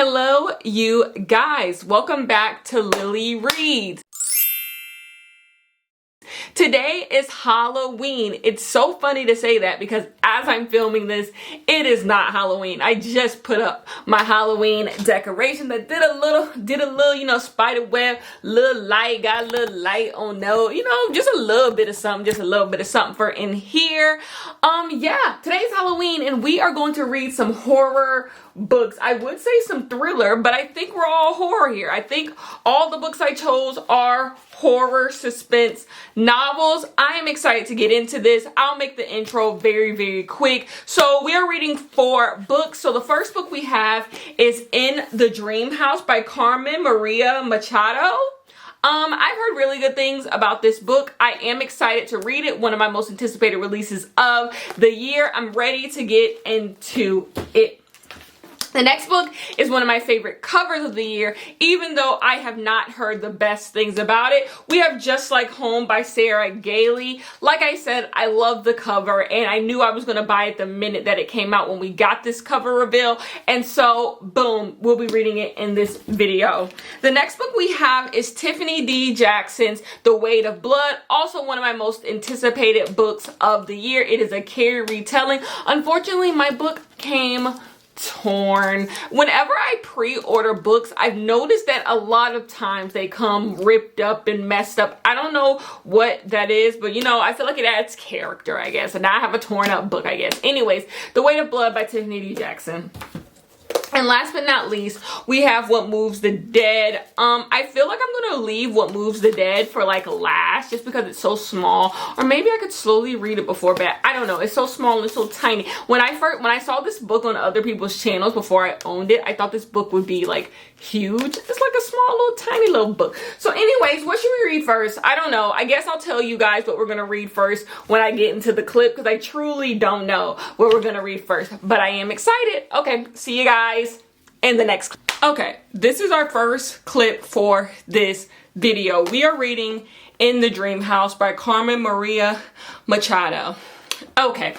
Hello, you guys. Welcome back to Lily Reads. Today is Halloween. It's so funny to say that because as I'm filming this, it is not Halloween. I just put up my Halloween decoration that did a little, spider web, got a little light on just a little bit of something for in here. Today's Halloween and we are going to read some horror books. I would say some thriller, but I think we're all horror here. I think all the books I chose are horror suspense novels. I am excited to get into this. I'll make the intro very, very quick. So we are reading 4 books. So the first book we have is In the Dream House by Carmen Maria Machado. I've heard really good things about this book. I am excited to read it. One of my most anticipated releases of the year. I'm ready to get into it. The next book is one of my favorite covers of the year, even though I have not heard the best things about it. We have Just Like Home by Sarah Gailey. Like I said, I love the cover and I knew I was going to buy it the minute that it came out when we got this cover reveal. And so, boom, we'll be reading it in this video. The next book we have is Tiffany D. Jackson's The Weight of Blood, also one of my most anticipated books of the year. It is a Carrie retelling. Unfortunately, my book came torn. Whenever I pre-order books, I've noticed that a lot of times they come ripped up and messed up. I don't know what that is, but I feel like it adds character, I guess. And now I have a torn up book, I guess. Anyways, The Weight of Blood by Tiffany D. Jackson. And last but not least, we have What Moves the Dead. I feel like I'm going to leave What Moves the Dead for last just because it's so small. Or maybe I could slowly read it before bed. I don't know. It's so small and so tiny. When I saw this book on other people's channels before I owned it, I thought this book would be huge. It's like a small little tiny little book. So anyways, what should we read first? I don't know. I guess I'll tell you guys what we're going to read first when I get into the clip because I truly don't know what we're going to read first. But I am excited. Okay, see you guys in the next clip. Okay, this is our first clip for this video. We are reading In the Dream House by Carmen Maria Machado. Okay.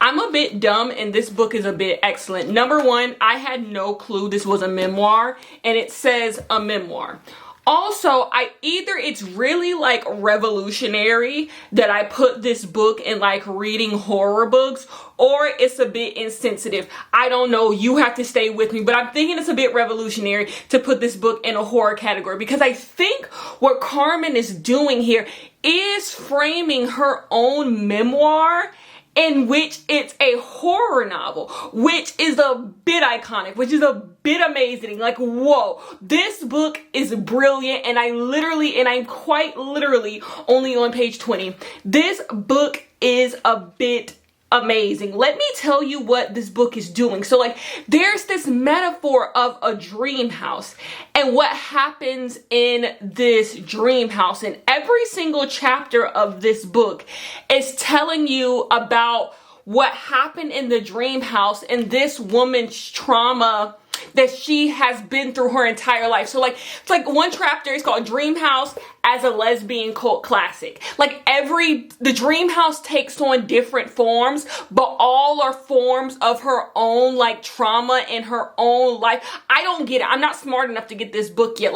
I'm a bit dumb and this book is a bit excellent. Number one, I had no clue this was a memoir and it says a memoir. Also, either it's really revolutionary that I put this book in reading horror books, or it's a bit insensitive. I don't know. You have to stay with me, but I'm thinking it's a bit revolutionary to put this book in a horror category because I think what Carmen is doing here is framing her own memoir in which it's a horror novel, which is a bit iconic, which is a bit amazing. Whoa, this book is brilliant. And I'm quite literally only on page 20. This book is a bit amazing. Let me tell you what this book is doing. So there's this metaphor of a dream house and what happens in this dream house, and every single chapter of this book is telling you about what happened in the dream house and this woman's trauma that she has been through her entire life. So it's one chapter is called Dream House as a Lesbian Cult Classic. The dream house takes on different forms, but all are forms of her own trauma in her own life. I don't get it. I'm not smart enough to get this book yet.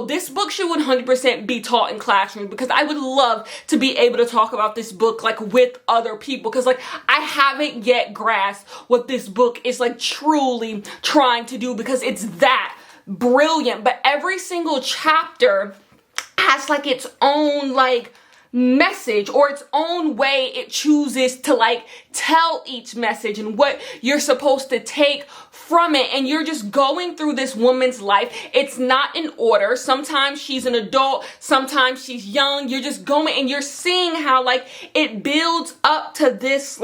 This book should 100% be taught in classrooms because I would love to be able to talk about this book with other people because I haven't yet grasped what this book is truly trying to do because it's that brilliant. But every single chapter has its own message or its own way it chooses to tell each message and what you're supposed to take from it. And you're just going through this woman's life. It's not in order. Sometimes she's an adult, sometimes she's young. You're just going and you're seeing how it builds up to this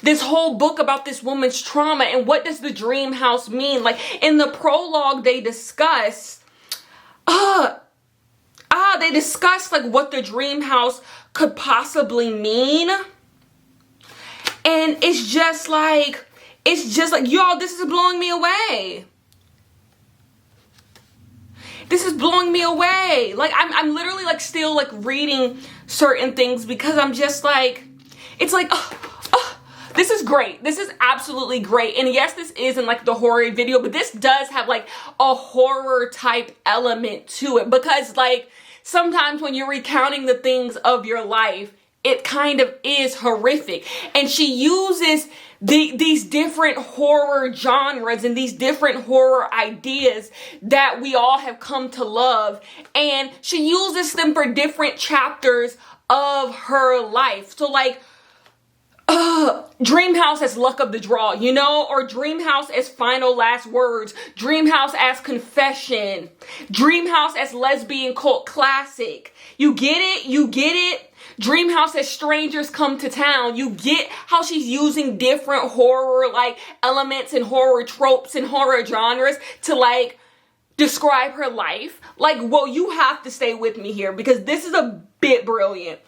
this whole book about this woman's trauma and what does the dream house mean. In the prologue they discuss what the dream house could possibly mean. And it's just y'all, this is blowing me away. This is blowing me away. I'm literally still reading certain things because I'm just This is great. This is absolutely great. And yes, this isn't like the horror video, but this does have like a horror type element to it, because like sometimes when you're recounting the things of your life, it kind of is horrific. And she uses these different horror genres and these different horror ideas that we all have come to love. And she uses them for different chapters of her life. So like, Dream House as luck of the draw, you know, or Dream House as final last words, Dream House as confession, Dream House as lesbian cult classic. You get it? You get it? Dream House as strangers come to town. You get how she's using different horror like elements and horror tropes and horror genres to like describe her life. Like, well, you have to stay with me here because this is a bit brilliant.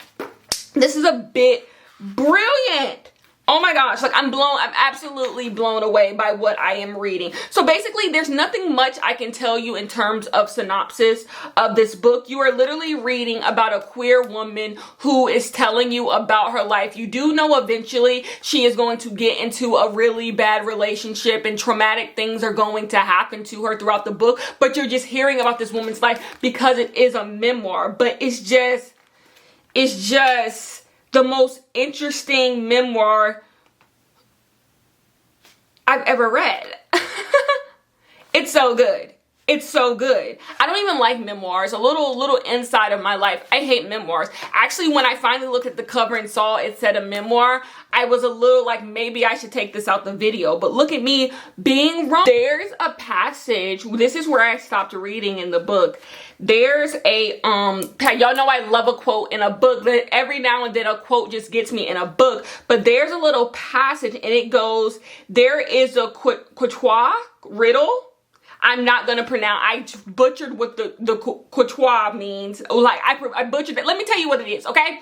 This is a bit brilliant. Oh my gosh, like I'm absolutely blown away by what I am reading. So basically, there's nothing much I can tell you in terms of synopsis of this book. You are literally reading about a queer woman who is telling you about her life. You do know eventually she is going to get into a really bad relationship and traumatic things are going to happen to her throughout the book, but you're just hearing about this woman's life because it is a memoir. But it's just the most interesting memoir I've ever read. It's so good. It's so good. I don't even like memoirs. A little inside of my life. I hate memoirs. Actually, when I finally looked at the cover and saw it said a memoir, I was a little like, maybe I should take this out the video. But look at me being wrong. There's a passage. This is where I stopped reading in the book. There's a, y'all know I love a quote in a book. That every now and then a quote just gets me in a book. But there's a little passage and it goes, there is a quechua riddle. I'm not gonna pronounce. I butchered what the quechua means. Like I butchered it. Let me tell you what it is, okay?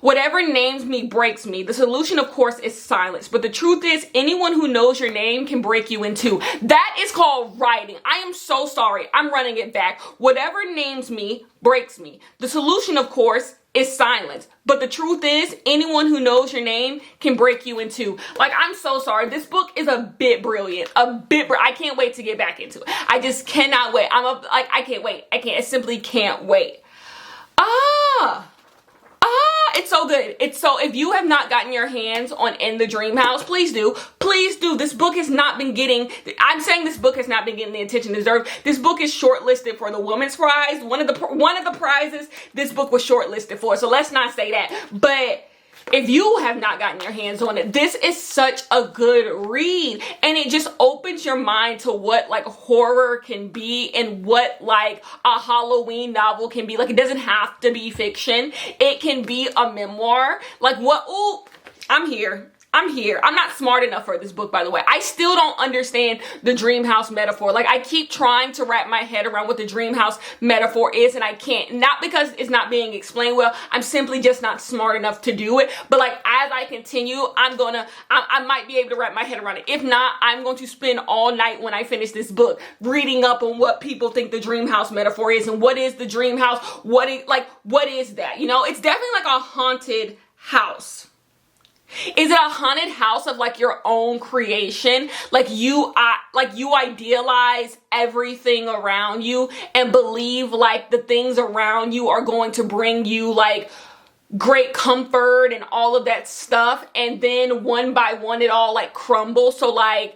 Whatever names me breaks me. The solution, of course, is silence. But the truth is, anyone who knows your name can break you in two. That is called writing. I am so sorry. I'm running it back. Whatever names me breaks me. The solution, of course, is silence. But the truth is, anyone who knows your name can break you in two. Like, I'm so sorry. This book is a bit brilliant. I can't wait to get back into it. I just cannot wait. I can't wait. I simply can't wait. It's so good. If you have not gotten your hands on In the Dream House, please do. Please do. This book has not been getting, I'm saying this book has not been getting the attention it deserves. This book is shortlisted for the Women's Prize. One of the prizes this book was shortlisted for. So let's not say that. But if you have not gotten your hands on it, this is such a good read. And it just opens your mind to what like horror can be and what like a Halloween novel can be. Like, it doesn't have to be fiction. It can be a memoir. Like what? Ooh, I'm here. I'm not smart enough for this book, by the way. I still don't understand the dream house metaphor. Like, I keep trying to wrap my head around what the dream house metaphor is, and I can't. Not because it's not being explained well. I'm simply just not smart enough to do it. But like, as I continue, I might be able to wrap my head around it. If not, I'm going to spend all night when I finish this book reading up on what people think the dream house metaphor is and what is the dream house. What is that? You know, it's definitely like a haunted house. Is it a haunted house of like your own creation? Like you idealize everything around you and believe like the things around you are going to bring you like great comfort and all of that stuff. And then one by one, it all like crumbles. So like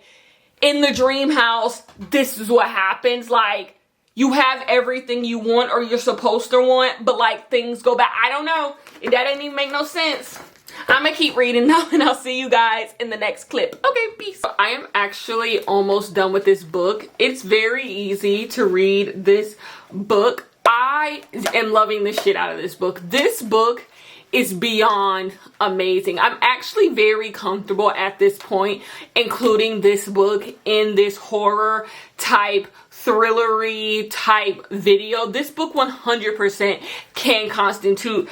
in the dream house, this is what happens. Like, you have everything you want or you're supposed to want, but like things go back. I don't know. That didn't even make no sense. I'm gonna keep reading now and I'll see you guys in the next clip. Okay, peace. I am actually almost done with this book. It's very easy to read this book. I am loving the shit out of this book. This book is beyond amazing. I'm actually very comfortable at this point including this book in this horror type thrillery type video, this book 100% can constitute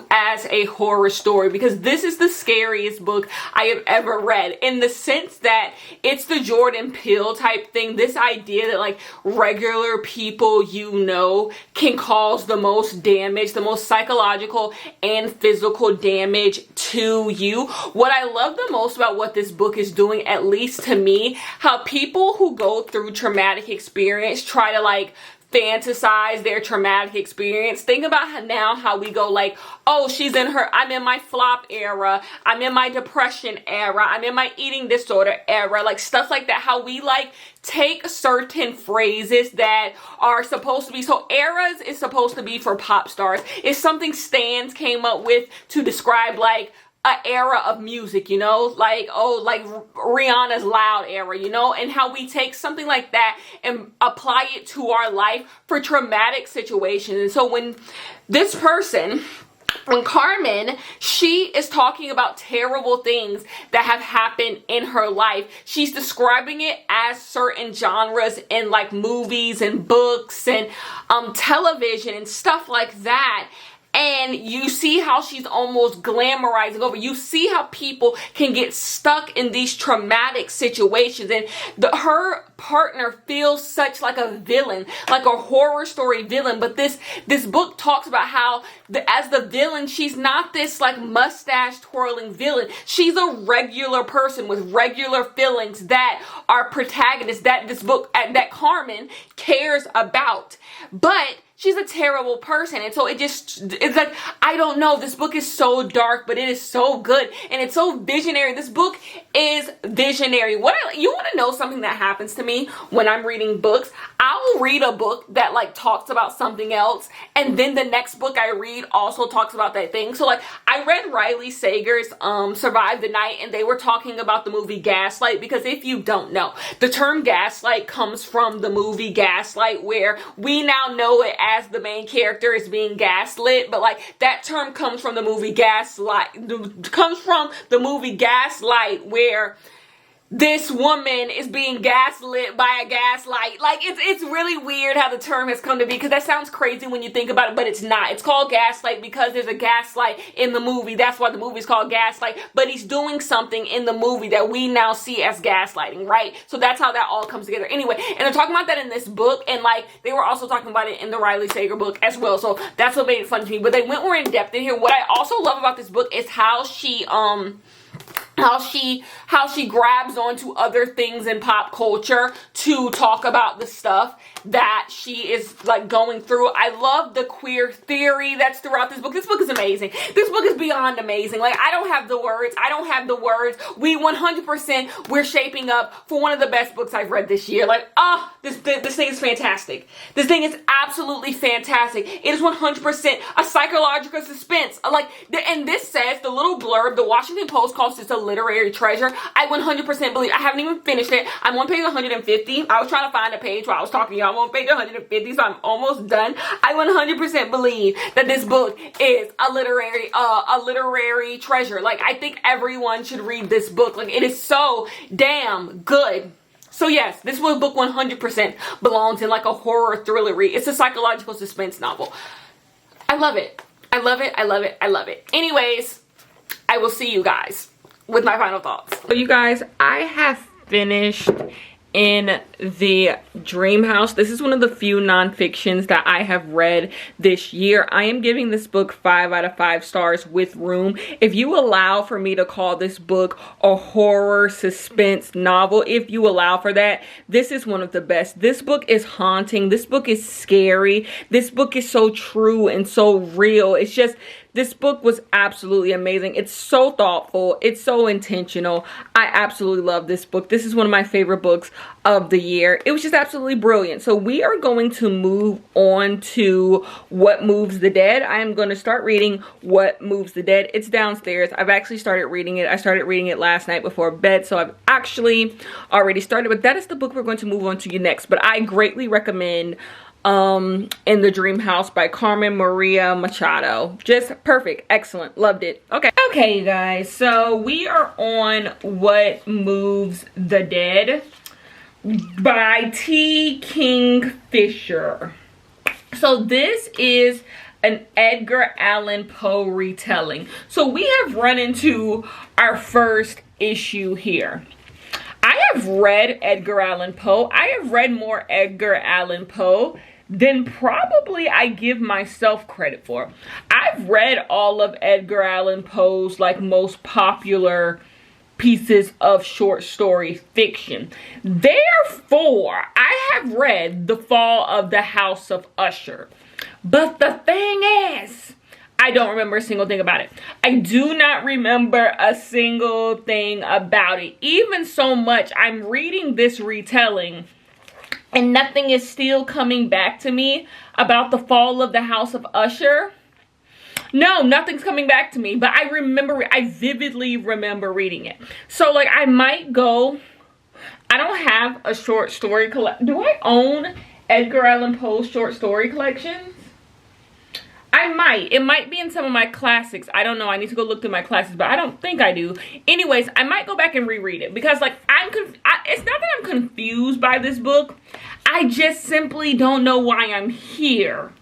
as a horror story, because this is the scariest book I have ever read, in the sense that it's the Jordan Peele type thing. This idea that like regular people, you know, can cause the most damage, the most psychological and physical damage to you. What I love the most about what this book is doing, at least to me, how people who go through traumatic experience try to like fantasize their traumatic experience. Think about how we go like, oh, I'm in my flop era, I'm in my depression era, I'm in my eating disorder era, like stuff like that. How we like take certain phrases that are supposed to be, so eras is supposed to be for pop stars. It's something Stans came up with to describe like an era of music, you know, like, oh, like Rihanna's Loud era, you know, and how we take something like that and apply it to our life for traumatic situations. And so when Carmen, she is talking about terrible things that have happened in her life, she's describing it as certain genres in like movies and books and television and stuff like that. And you see how she's almost glamorizing over. You see how people can get stuck in these traumatic situations. And her partner feels such like a villain, like a horror story villain. But this book talks about how as the villain, she's not this like mustache twirling villain. She's a regular person with regular feelings that are protagonists, that Carmen cares about. But she's a terrible person. And so it's like, I don't know, this book is so dark, but it is so good. And it's so visionary. This book is visionary. You want to know something that happens to me when I'm reading books? I'll read a book that like talks about something else, and then the next book I read also talks about that thing. So like, I read Riley Sager's Survive the Night, and they were talking about the movie Gaslight, because if you don't know, the term gaslight comes from the movie Gaslight, where we now know it as the main character is being gaslit, but like that term comes from the movie Gaslight, where this woman is being gaslit by a gaslight. Like, it's really weird how the term has come to be, because that sounds crazy when you think about it, but it's not. It's called gaslight because there's a gaslight in the movie. That's why the movie's called Gaslight. But he's doing something in the movie that we now see as gaslighting, right? So that's how that all comes together. Anyway, and they're talking about that in this book, and like, they were also talking about it in the Riley Sager book as well. So that's what made it fun to me. But they went more in depth in here. What I also love about this book is how she grabs onto other things in pop culture to talk about the stuff that she is like going through. I love the queer theory that's throughout this book. This book is amazing. This book is beyond amazing. Like, I don't have the words. We're shaping up for one of the best books I've read this year. Like, this thing is fantastic. This thing is absolutely fantastic. It is 100% a psychological suspense. And this says, the little blurb, the Washington Post calls this a literary treasure. I 100% believe. I haven't even finished it. I'm on page 150. I was trying to find a page while I was talking to y'all. I'm on page 150, so I'm almost done. I 100% believe that this book is a literary treasure. Like, I think everyone should read this book. Like, it is so damn good. So yes, this book 100% belongs in like a horror thrillery. It's a psychological suspense novel. I love it. I love it. I love it. I love it. Anyways, I will see you guys with my final thoughts. So you guys, I have finished In the Dream House. This is one of the few nonfictions that I have read this year. I am giving this book 5 out of 5 stars with room. If you allow for me to call this book a horror suspense novel, if you allow for that, this is one of the best. This book is haunting. This book is scary. This book is so true and so real. It's just, this book was absolutely amazing. It's so thoughtful. It's so intentional. I absolutely love this book. This is one of my favorite books of the year. It was just absolutely brilliant. So we are going to move on to What Moves the Dead. I am going to start reading What Moves the Dead. It's downstairs. I've actually started reading it. I started reading it last night before bed, so I've actually already started. But that is the book we're going to move on to next. But I greatly recommend In the Dream House by Carmen Maria Machado. Just perfect. Excellent. Loved it. Okay, you guys. So we are on What Moves the Dead. by T. Kingfisher. So this is an Edgar Allan Poe retelling. So we have run into our first issue here. I have read Edgar Allan Poe. I have read more Edgar Allan Poe than probably I give myself credit for. I've read all of Edgar Allan Poe's like most popular pieces of short story fiction. Therefore, I have read The Fall of the House of Usher. But the thing is, I don't remember a single thing about it. I do not remember a single thing about it. Even so much, I'm reading this retelling and nothing is still coming back to me about The Fall of the House of Usher. No, nothing's coming back to me, but I vividly remember reading it. So like I might go, I don't have a short story collection. Do I own Edgar Allan Poe's short story collections? I might. It might be in some of my classics. I don't know. I need to go look through my classics, but I don't think I do. Anyways, I might go back and reread it because like it's not that I'm confused by this book. I just simply don't know why I'm here.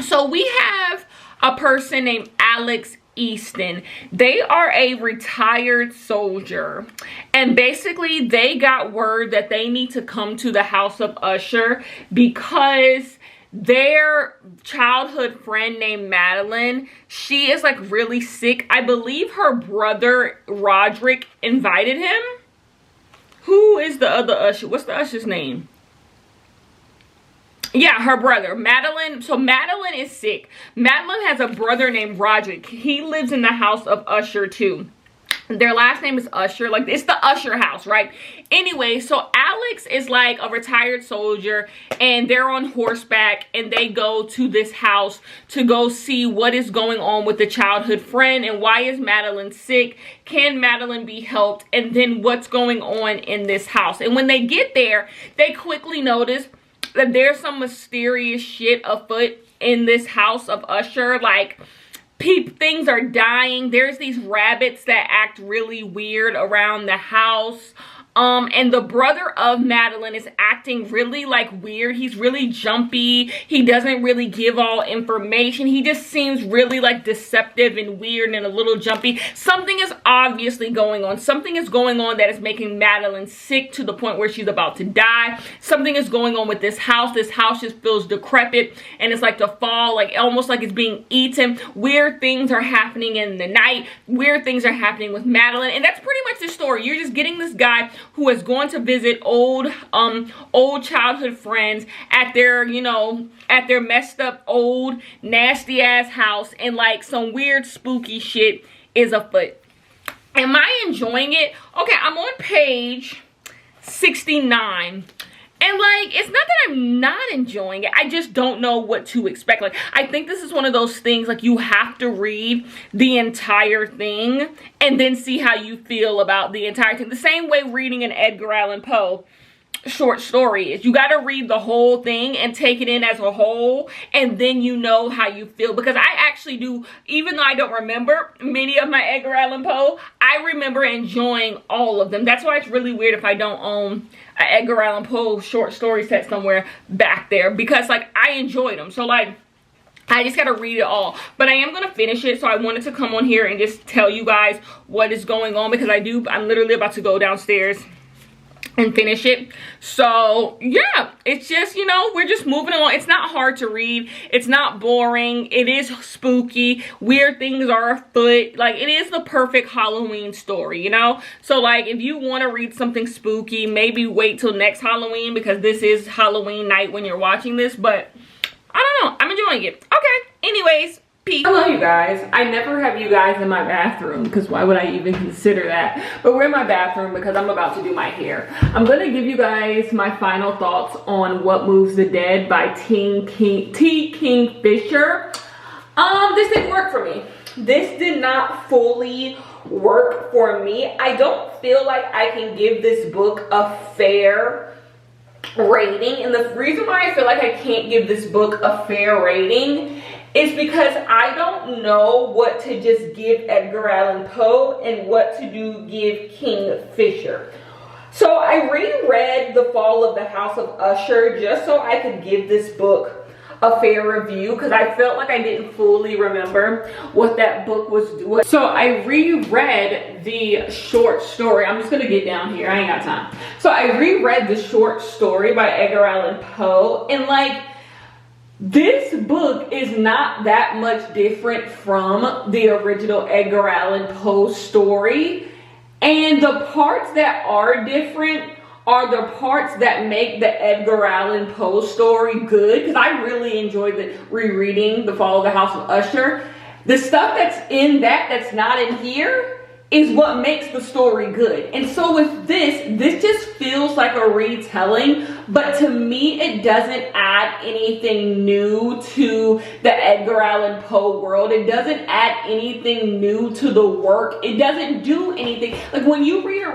So we have a person named Alex Easton. They are a retired soldier, and basically they got word that they need to come to the House of Usher because their childhood friend named Madeline, she is like really sick. I believe her brother Roderick invited him. Who is the other Usher? What's the Usher's name? Yeah, her brother, Madeline. So Madeline is sick. Madeline has a brother named Roderick. He lives in the House of Usher too. Their last name is Usher. Like, it's the Usher house, right? Anyway, so Alex is like a retired soldier and they're on horseback and they go to this house to go see what is going on with the childhood friend and why is Madeline sick? Can Madeline be helped? And then what's going on in this house? And when they get there, they quickly notice that there's some mysterious shit afoot in this House of Usher. Like, things are dying. There's these rabbits that act really weird around the house. And the brother of Madeline is acting really like weird. He's really jumpy. He doesn't really give all information. He just seems really like deceptive and weird and a little jumpy. Something is obviously going on. Something is going on that is making Madeline sick to the point where she's about to die. Something is going on with this house. This house just feels decrepit and it's like the fall, like almost like it's being eaten. Weird things are happening in the night. Weird things are happening with Madeline. And that's pretty much the story. You're just getting this guy who is going to visit old childhood friends at their, you know, at their messed up old nasty ass house, and like some weird spooky shit is afoot. Am I enjoying it? Okay, I'm on page 69. And like, it's not that I'm not enjoying it. I just don't know what to expect. Like, I think this is one of those things, like, you have to read the entire thing and then see how you feel about the entire thing. The same way reading an Edgar Allan Poe short story is. You got to read the whole thing and take it in as a whole, and then you know how you feel. Because I actually do, even though I don't remember many of my Edgar Allan Poe, I remember enjoying all of them. That's why it's really weird if I don't own an Edgar Allan Poe short story set somewhere back there, because like I enjoyed them. So like, I just gotta read it all. But I am gonna finish it, so I wanted to come on here and just tell you guys what is going on, because I'm literally about to go downstairs and finish it. So yeah, it's just, you know, we're just moving along. It's not hard to read. It's not boring. It is spooky. Weird things are afoot. Like, it is the perfect Halloween story, you know? So like, if you want to read something spooky, maybe wait till next Halloween, because this is Halloween night when you're watching this. But I don't know, I'm enjoying it. Okay, anyways, peace. Hello you guys. I never have you guys in my bathroom, because why would I even consider that? But we're in my bathroom because I'm about to do my hair. I'm going to give you guys my final thoughts on What Moves the Dead by T. Kingfisher. This didn't work for me. This did not fully work for me. I don't feel like I can give this book a fair rating. And the reason why I feel like I can't give this book a fair rating is because I don't know what to just give Edgar Allan Poe and what to give Kingfisher. So I reread The Fall of the House of Usher just so I could give this book a fair review, because I felt like I didn't fully remember what that book was doing. So I reread the short story. I'm just gonna get down here, I ain't got time. So I reread the short story by Edgar Allan Poe, and like, this book is not that much different from the original Edgar Allan Poe story. And the parts that are different are the parts that make the Edgar Allan Poe story good. Because I really enjoyed rereading The Fall of the House of Usher. The stuff that's in that's not in here is what makes the story good. And so with this just feels like a retelling, but to me it doesn't add anything new to the Edgar Allan Poe world. It doesn't add anything new to the work. It doesn't do anything. Like, when you read a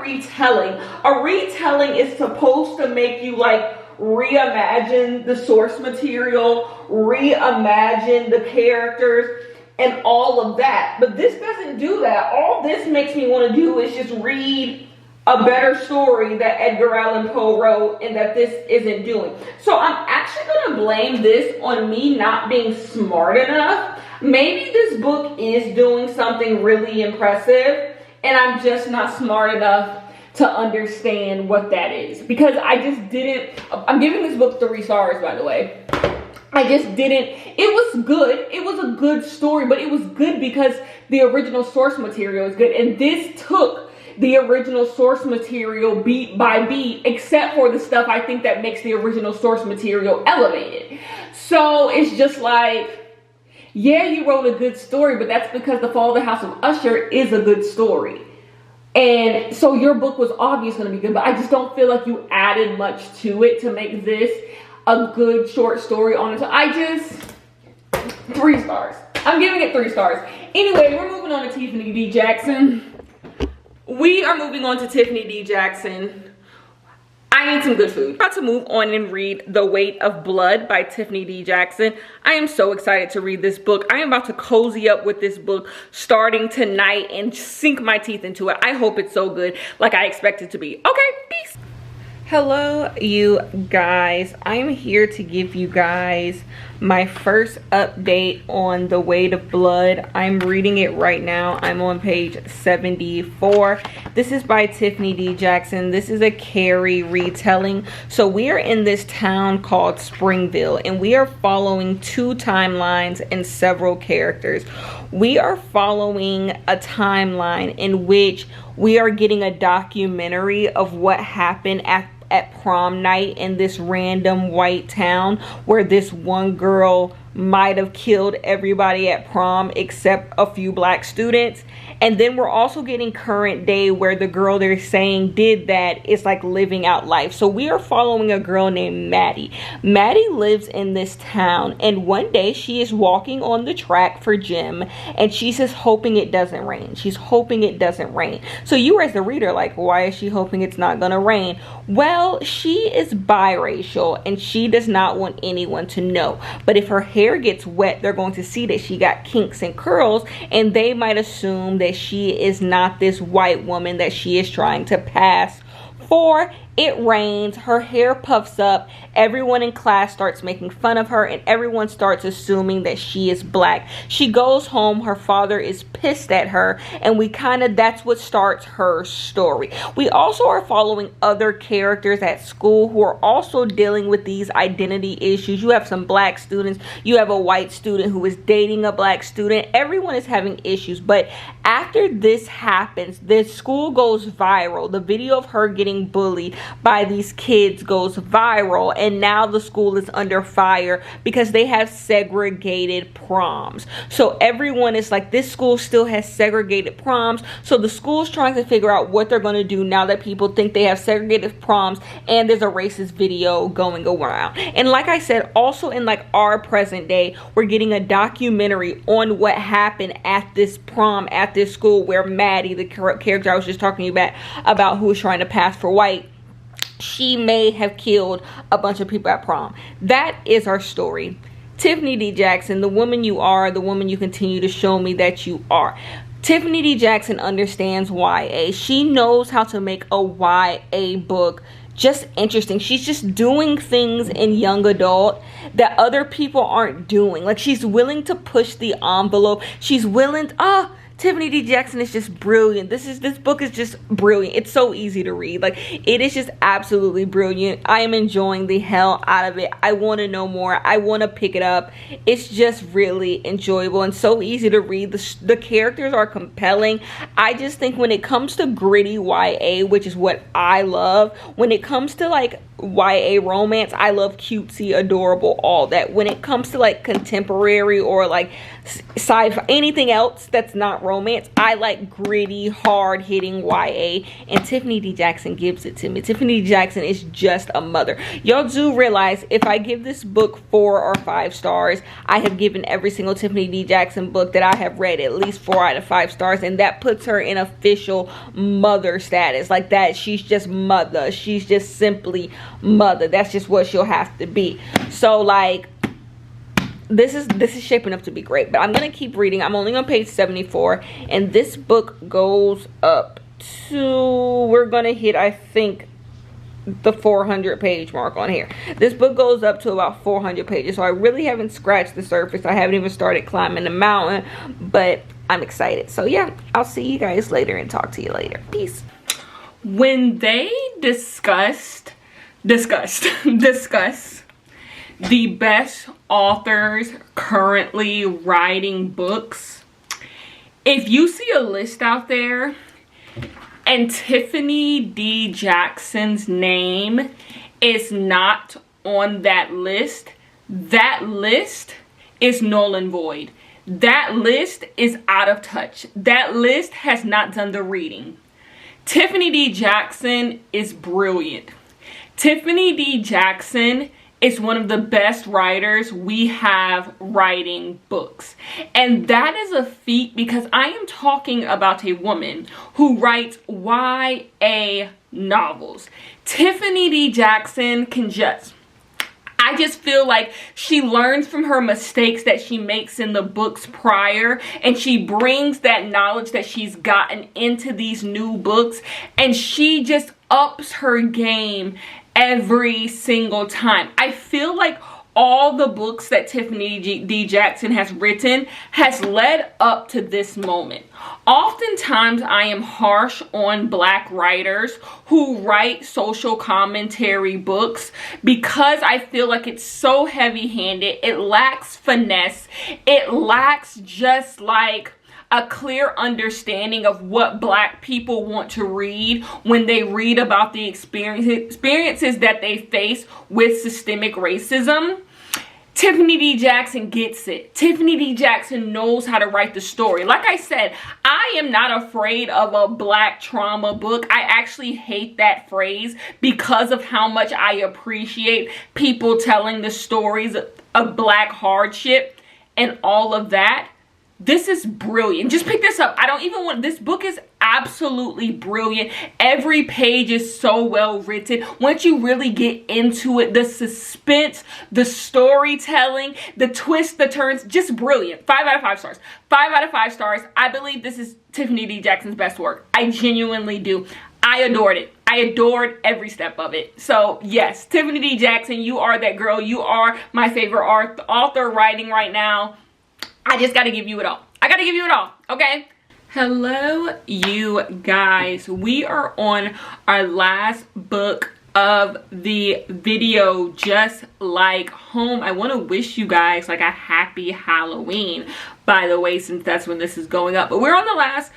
retelling is supposed to make you like reimagine the source material, reimagine the characters, and all of that. But this doesn't do that. All this makes me want to do is just read a better story that Edgar Allan Poe wrote and that this isn't doing. So I'm actually going to blame this on me not being smart enough. Maybe this book is doing something really impressive and I'm just not smart enough to understand what that is. Because I just didn't. I'm giving this book 3 stars, by the way. I just didn't. It was good. It was a good story, but it was good because the original source material is good. And this took the original source material beat by beat, except for the stuff I think that makes the original source material elevated. So it's just like, yeah, you wrote a good story, but that's because The Fall of the House of Usher is a good story. And so your book was obviously going to be good, but I just don't feel like you added much to it to make this a good short story on its own. 3 stars. I'm giving it 3 stars. Anyway, we're moving on to Tiffany D. Jackson. We are moving on to Tiffany D. Jackson. I need some good food. I'm about to move on and read The Weight of Blood by Tiffany D. Jackson. I am so excited to read this book. I am about to cozy up with this book starting tonight and sink my teeth into it. I hope it's so good like I expect it to be. Okay, peace. Hello, you guys. I'm here to give you guys my first update on The Weight of Blood. I'm reading it right now. I'm on page 74. This is by Tiffany D. Jackson. This is a Carrie retelling. So we are in this town called Springville, and we are following 2 timelines and several characters. We are following a timeline in which we are getting a documentary of what happened at prom night in this random white town where this one girl might have killed everybody at prom except a few black students. And then we're also getting current day where the girl they're saying did that is like living out life. So we are following a girl named Maddie. Maddie lives in this town, and one day she is walking on the track for gym and she's just hoping it doesn't rain. She's hoping it doesn't rain. So you as the reader, like, why is she hoping it's not gonna rain? Well, she is biracial and she does not want anyone to know. But if her hair gets wet, they're going to see that she got kinks and curls, and they might assume that she is not this white woman that she is trying to pass for. It rains, her hair puffs up, everyone in class starts making fun of her, and everyone starts assuming that she is black. She goes home, her father is pissed at her, and that's what starts her story. We also are following other characters at school who are also dealing with these identity issues. You have some black students, you have a white student who is dating a black student. Everyone is having issues, but after this happens, the school goes viral. The video of her getting bullied by these kids goes viral, and now the school is under fire because they have segregated proms. So everyone is like, this school still has segregated proms. So the school's trying to figure out what they're going to do now that people think they have segregated proms and there's a racist video going around. And like I said, also in like our present day, we're getting a documentary on what happened at this prom at this school where Maddie, the character I was just talking about who was trying to pass for white, she may have killed a bunch of people at prom. That is our story. Tiffany D. Jackson, the woman you are, the woman you continue to show me that you are. Tiffany D. Jackson understands YA. She knows how to make a YA book just interesting. She's just doing things in young adult that other people aren't doing. Like, she's willing to push the envelope. She's willing to, Tiffany D. Jackson is just brilliant. This book is just brilliant. It's so easy to read. Like, it is just absolutely brilliant. I am enjoying the hell out of it. I want to know more. I want to pick it up. It's just really enjoyable and so easy to read. The characters are compelling. I just think when it comes to gritty YA, which is what I love, when it comes to like YA romance, I love cutesy, adorable, all that. When it comes to like contemporary or like sci-fi, anything else that's not romance, I like gritty, hard-hitting YA, and Tiffany D. Jackson gives it to me. Tiffany D. Jackson is just a mother. Y'all do realize if I give this book 4 or 5 stars, I have given every single Tiffany D. Jackson book that I have read at least 4 out of 5 stars, and that puts her in official mother status. Like that, she's just mother. She's just simply mother. That's just what she'll have to be. So like, this is shaping up to be great, but I'm gonna keep reading. I'm only on page 74, and this book goes up to, we're gonna hit, I think, the 400 page mark on here. This book goes up to about 400 pages, so I really haven't scratched the surface. I haven't even started climbing the mountain, but I'm excited. So yeah, I'll see you guys later and talk to you later. Peace. When they discuss the best authors currently writing books, if you see a list out there and Tiffany D. Jackson's name is not on that list is null and void. That list is out of touch. That list has not done the reading. Tiffany D. Jackson is brilliant. Tiffany D. Jackson is one of the best writers we have writing books. And that is a feat because I am talking about a woman who writes YA novels. Tiffany D. Jackson can I just feel like she learns from her mistakes that she makes in the books prior, and she brings that knowledge that she's gotten into these new books, and she just ups her game every single time. I feel like all the books that Tiffany D. Jackson has written has led up to this moment. Oftentimes I am harsh on Black writers who write social commentary books because I feel like it's so heavy-handed. It lacks finesse. It lacks just like a clear understanding of what Black people want to read when they read about the experiences that they face with systemic racism. Tiffany D. Jackson gets it. Tiffany D. Jackson knows how to write the story. Like I said, I am not afraid of a Black trauma book. I actually hate that phrase because of how much I appreciate people telling the stories of Black hardship and all of that. This is brilliant. Just pick this up. I don't even want, this book is absolutely brilliant. Every page is so well written. Once you really get into it, the suspense, the storytelling, the twists, the turns, just brilliant. 5 out of 5 stars. 5 out of 5 stars. I believe this is Tiffany D. Jackson's best work. I genuinely do. I adored it. I adored every step of it. So yes, Tiffany D. Jackson, you are that girl. You are my favorite author writing right now. I just got to give you it all. I got to give you it all, okay? Hello, you guys. We are on our last book of the video, Just Like Home. I want to wish you guys like a happy Halloween, by the way, since that's when this is going up. But we're on the last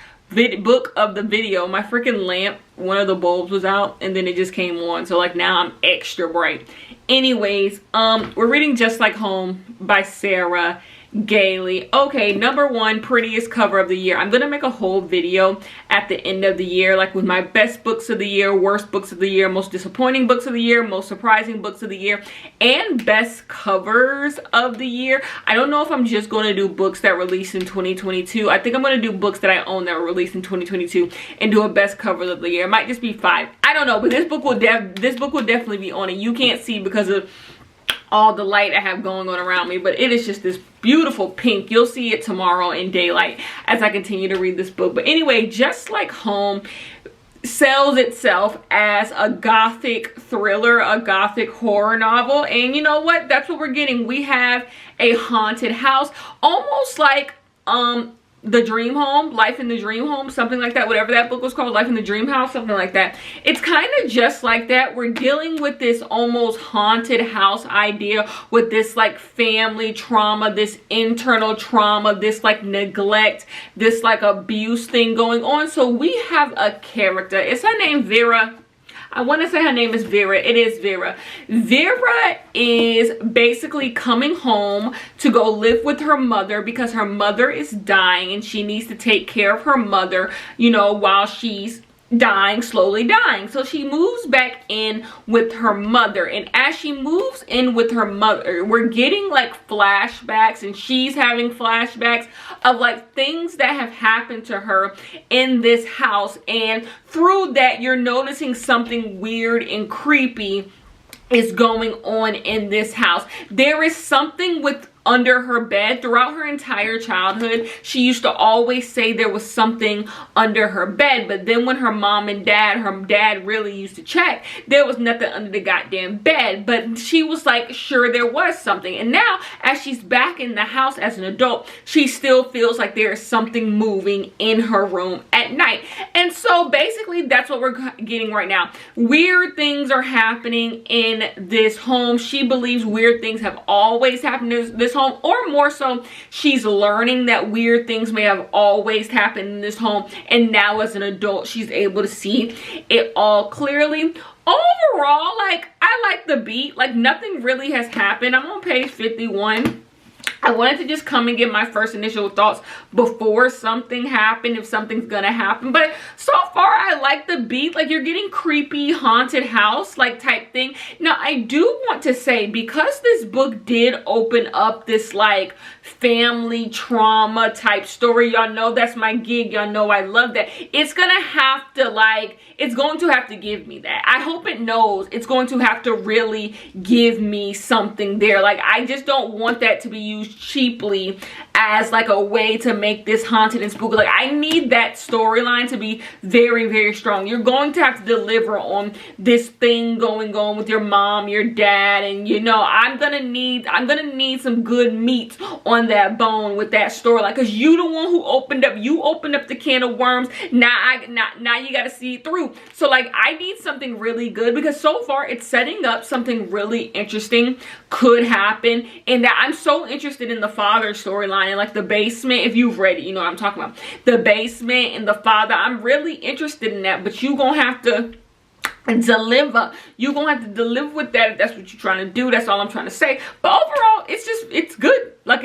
book of the video. My freaking lamp, one of the bulbs was out, and then it just came on. So like now I'm extra bright. Anyways, we're reading Just Like Home by Sarah Gailey. Okay, number 1, prettiest cover of the year. I'm gonna make a whole video at the end of the year, like with my best books of the year, worst books of the year, most disappointing books of the year, most surprising books of the year, and best covers of the year. I don't know if I'm just going to do books that released in 2022. I think I'm going to do books that I own that were released in 2022 and do a best covers of the year. It might just be 5. I don't know, but this book will definitely be on it. You can't see because of all the light I have going on around me, but it is just this beautiful pink. You'll see it tomorrow in daylight as I continue to read this book. But anyway, Just Like Home sells itself as a gothic thriller, a gothic horror novel, and you know what, that's what we're getting. We have a haunted house, almost like The Dream Home, Life in the Dream Home, something like that, whatever that book was called, Life in the Dream House, something like that. It's kind of just like that. We're dealing with this almost haunted house idea, with this like family trauma, this internal trauma, this like neglect, this like abuse thing going on. So we have a character. Is her name Vera? I want to say her name is Vera. It is Vera. Vera is basically coming home to go live with her mother because her mother is dying and she needs to take care of her mother, you know, while she's dying, slowly dying. So she moves back in with her mother, and as she moves in with her mother, we're getting like flashbacks, and she's having flashbacks of like things that have happened to her in this house, and through that you're noticing something weird and creepy is going on in this house. There is something with under her bed. Throughout her entire childhood, she used to always say there was something under her bed, but then when her mom and dad, her dad really used to check, there was nothing under the goddamn bed, but she was like sure there was something. And now as she's back in the house as an adult, she still feels like there is something moving in her room at night. And so basically that's what we're getting right now. Weird things are happening in this home. She believes weird things have always happened in this home, or more so, she's learning that weird things may have always happened in this home, and now as an adult she's able to see it all clearly. Overall, like, I like the beat. Like, nothing really has happened. I'm on page 51. I wanted to just come and get my first initial thoughts before something happened, if something's gonna happen. But so far, I like the beat. Like, you're getting creepy, haunted house, like, type thing. Now, I do want to say, because this book did open up this, like, family trauma type story, y'all know that's my gig. Y'all know I love that. It's gonna have to, like, it's going to have to give me that. I hope it knows it's going to have to really give me something there. Like, I just don't want that to be used cheaply as like a way to make this haunted and spooky. Like, I need that storyline to be very, very strong. You're going to have to deliver on this thing going on with your mom, your dad, and you know, I'm gonna need some good meat on that bone with that storyline, because you the one who opened up the can of worms. Now you gotta see it through. So like, I need something really good, because so far it's setting up something really interesting could happen, and that I'm so interested in the father storyline and like the basement. If you've read it, you know what I'm talking about. The basement and the father, I'm really interested in that, but you gonna have to deliver. You're gonna have to deliver with that if that's what you're trying to do. That's all I'm trying to say. But overall, it's good. Like,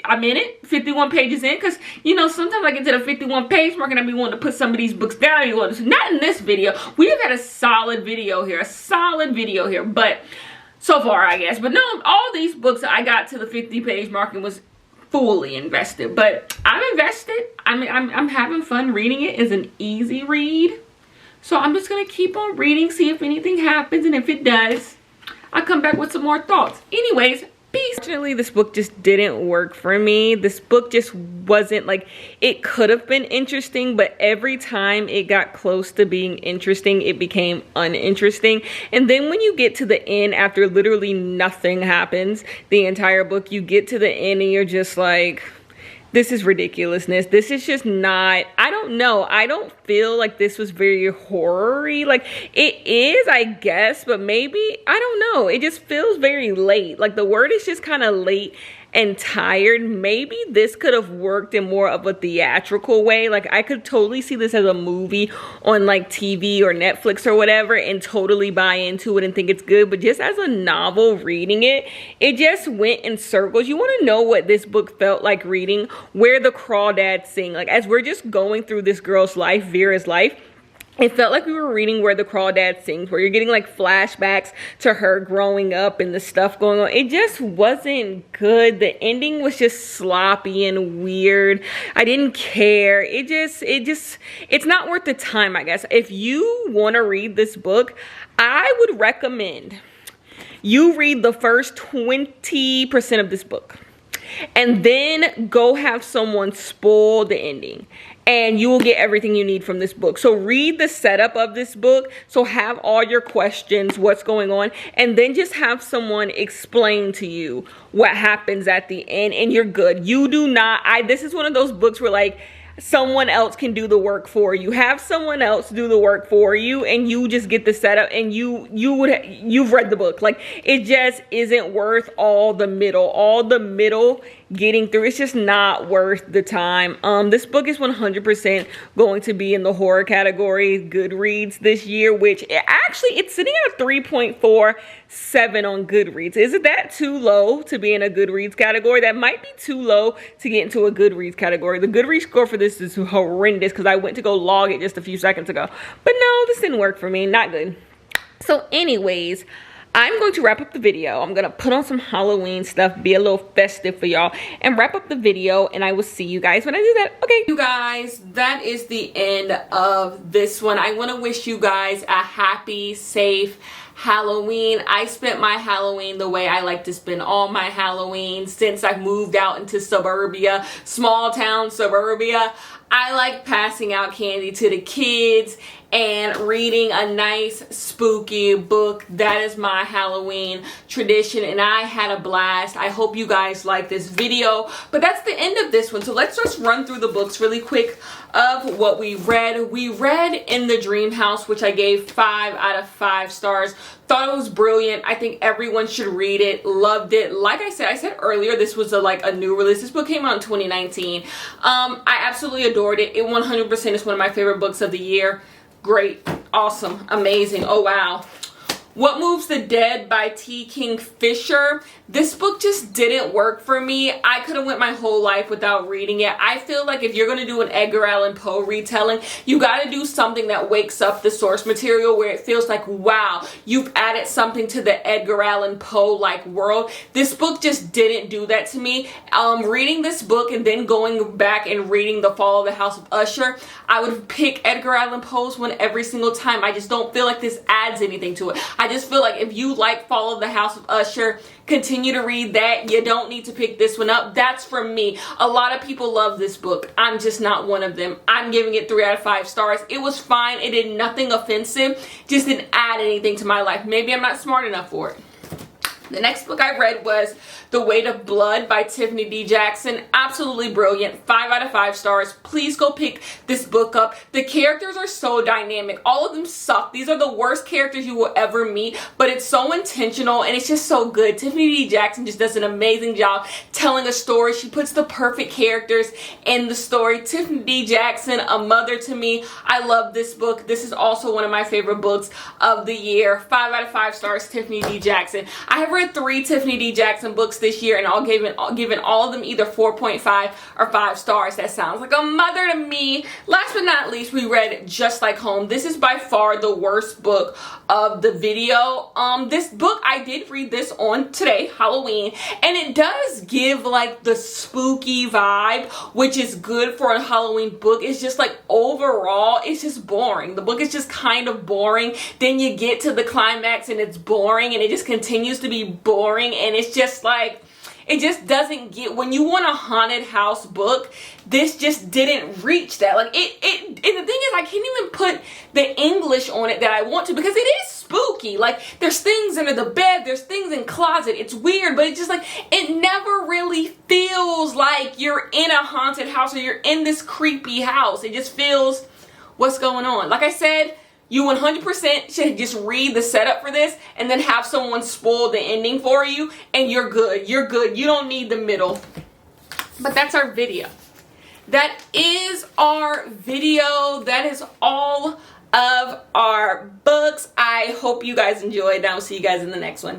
I'm in it 51 pages in, because you know, sometimes I get to the 51 page mark and I be wanting to put some of these books down. Not in this video. We have had a solid video here, but so far, I guess. But no, all these books, I got to the 50 page mark and was fully invested. But I'm invested. I mean, I'm having fun reading it. It's an easy read. So I'm just going to keep on reading, see if anything happens, and if it does, I'll come back with some more thoughts. Anyways, peace. Fortunately, this book just didn't work for me. This book just wasn't, like, it could have been interesting, but every time it got close to being interesting, it became uninteresting. And then when you get to the end, after literally nothing happens, the entire book, you get to the end and you're just like, this is ridiculousness. This is just not, I don't know. I don't feel like this was very horror-y. Like, it is, I guess, but maybe, I don't know. It just feels very late. Like, the word is just kind of late and tired. Maybe this could have worked in more of a theatrical way. Like, I could totally see this as a movie on like TV or Netflix or whatever and totally buy into it and think it's good. But just as a novel reading it, it just went in circles. You want to know what this book felt like reading? Where the Crawdads Sing. Like, as we're just going through this girl's life, Vera's life, it felt like we were reading Where the Crawdads Sing, where you're getting like flashbacks to her growing up and the stuff going on. It just wasn't good. The ending was just sloppy and weird. I didn't care. It's not worth the time, I guess. If you want to read this book, I would recommend You read the first 20% of this book, and then go have someone spoil the ending, and you will get everything you need from this book. So read the setup of this book, so have all your questions, what's going on, and then just have someone explain to you what happens at the end, and you're good. You do not, this is one of those books where like someone else can do the work for you. Have someone else do the work for you, and you just get the setup, and you've read the book. Like, it just isn't worth all the middle getting through. It's just not worth the time. This book is 100% going to be in the horror category Goodreads this year, which it's sitting at a 3.47 on Goodreads. Isn't that too low to be in a Goodreads category? That might be too low to get into a Goodreads category. The Goodreads score for this is horrendous because I went to go log it just a few seconds ago. But no, this didn't work for me. Not good. So anyways, I'm going to wrap up the video. I'm going to put on some Halloween stuff, be a little festive for y'all, and wrap up the video, and I will see you guys when I do that. Okay, you guys, that is the end of this one. I want to wish you guys a happy, safe Halloween. I spent my Halloween the way I like to spend all my Halloween since I've moved out into suburbia, small town suburbia. I like passing out candy to the kids and reading a nice spooky book. That is my Halloween tradition, and I had a blast. I hope you guys like this video, but that's the end of this one. So let's just run through the books really quick of what we read. We read In the Dream House, which I gave 5 out of 5 stars. Thought it was brilliant. I think everyone should read it. Loved it. Like I said earlier, this was a new release. This book came out in 2019. I absolutely adored it. It 100% is one of my favorite books of the year. Great, awesome, amazing. Oh wow. What Moves the Dead by T. Kingfisher. This book just didn't work for me. I could have went my whole life without reading it. I feel like if you're going to do an Edgar Allan Poe retelling, you got to do something that wakes up the source material where it feels like, wow, you've added something to the Edgar Allan Poe like world. This book just didn't do that to me. Reading this book and then going back and reading The Fall of the House of Usher, I would pick Edgar Allan Poe's one every single time. I just don't feel like this adds anything to it. I just feel like if you like Fall of the House of Usher, continue to read that. You don't need to pick this one up. That's for me. A lot of people love this book. I'm just not one of them. I'm giving it 3 out of 5 stars. It was fine. It did nothing offensive. Just didn't add anything to my life. Maybe I'm not smart enough for it. The next book I read was The Weight of Blood by Tiffany D. Jackson. Absolutely brilliant. 5 out of 5 stars. Please go pick this book up. The characters are so dynamic. All of them suck. These are the worst characters you will ever meet, but it's so intentional and it's just so good. Tiffany D. Jackson just does an amazing job telling a story. She puts the perfect characters in the story. Tiffany D. Jackson, a mother to me. I love this book. This is also one of my favorite books of the year. 5 out of 5 stars, Tiffany D. Jackson. I have read 3 Tiffany D. Jackson books this year, and I'll given all of them either 4.5 or 5 stars. That sounds like a mother to me. Last but not least, we read Just Like Home. This is by far the worst book of the video. This book, I did read this on today, Halloween, and it does give like the spooky vibe, which is good for a Halloween book. It's just like overall, it's just boring. The book is just kind of boring. Then you get to the climax and it's boring, and it just continues to be boring, and it's just like, it just doesn't get, when you want a haunted house book, this just didn't reach that. Like and the thing is, I can't even put the English on it that I want to, because it is spooky. Like, there's things under the bed, there's things in closet. It's weird, but it's just like, it never really feels like you're in a haunted house or you're in this creepy house. It just feels, what's going on? Like I said, you 100% should just read the setup for this and then have someone spoil the ending for you, and you're good. You're good. You don't need the middle. But that's our video. That is our video. That is all of our books. I hope you guys enjoyed. I'll see you guys in the next one.